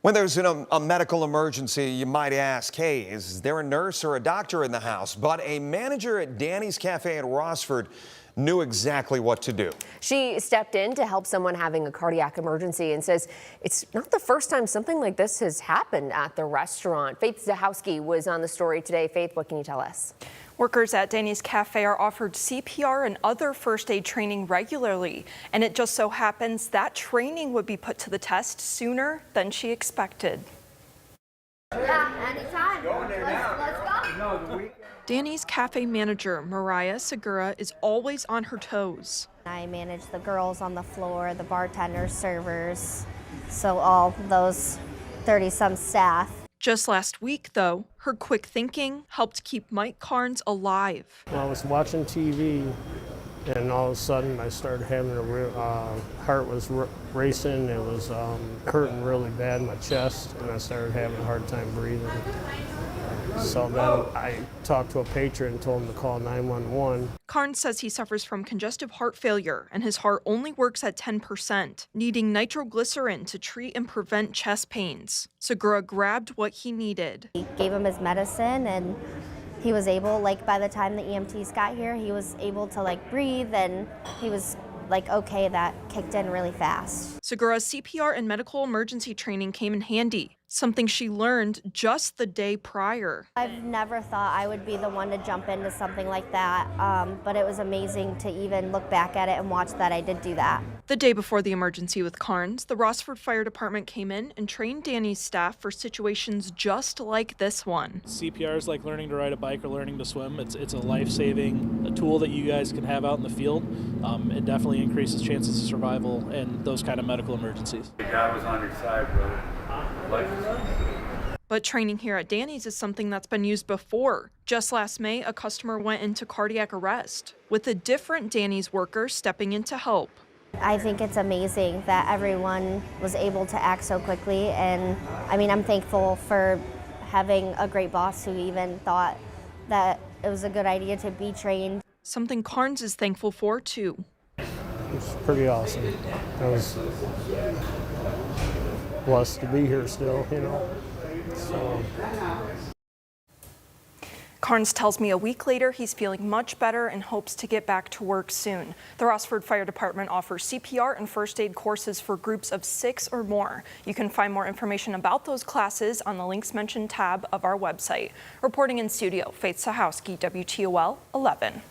When there's a medical emergency, you might ask, hey, is there a nurse or a doctor in the house? But a manager at Danny's Cafe in Rossford knew exactly what to do. She stepped in to help someone having a cardiac emergency and says it's not the first time something like this has happened at the restaurant. Faith Zahowski was on the story today. Faith, what can you tell us? Workers at Danny's Cafe are offered CPR and other first aid training regularly, and it just so happens that training would be put to the test sooner than she expected. Yeah, anytime. Let's go. Danny's Cafe manager, Mariah Segura, is always on her toes. I manage the girls on the floor, the bartenders, servers, so all those 30-some staff. Just last week, though, her quick thinking helped keep Mike Carnes alive. I was watching TV, and all of a sudden I started having heart was racing. It was hurting really bad in my chest, and I started having a hard time breathing. So then I talked to a patron and told him to call 911. Carnes says he suffers from congestive heart failure, and his heart only works at 10%, needing nitroglycerin to treat and prevent chest pains. Segura grabbed what he needed. He gave him his medicine, and he was able, by the time the EMTs got here, he was able to breathe, and he was okay. That kicked in really fast. Segura's CPR and medical emergency training came in handy, something she learned just the day prior. I've never thought I would be the one to jump into something like that, but it was amazing to even look back at it and watch that I did do that. The day before the emergency with Carnes, the Rossford Fire Department came in and trained Danny's staff for situations just like this one. CPR is like learning to ride a bike or learning to swim. It's a life-saving tool that you guys can have out in the field. It definitely increases chances of survival in those kind of medical emergencies. The job is on your side, brother. But training here at Danny's is something that's been used before. Just last May, a customer went into cardiac arrest, with a different Danny's worker stepping in to help. I think it's amazing that everyone was able to act so quickly, and I'm thankful for having a great boss who even thought that it was a good idea to be trained. Something Carnes is thankful for, too. It's pretty awesome. I was blessed to be here still, So. Carnes tells me a week later he's feeling much better and hopes to get back to work soon. The Rossford Fire Department offers CPR and first aid courses for groups of 6 or more. You can find more information about those classes on the links mentioned tab of our website. Reporting in studio, Faith Zahowski, WTOL 11.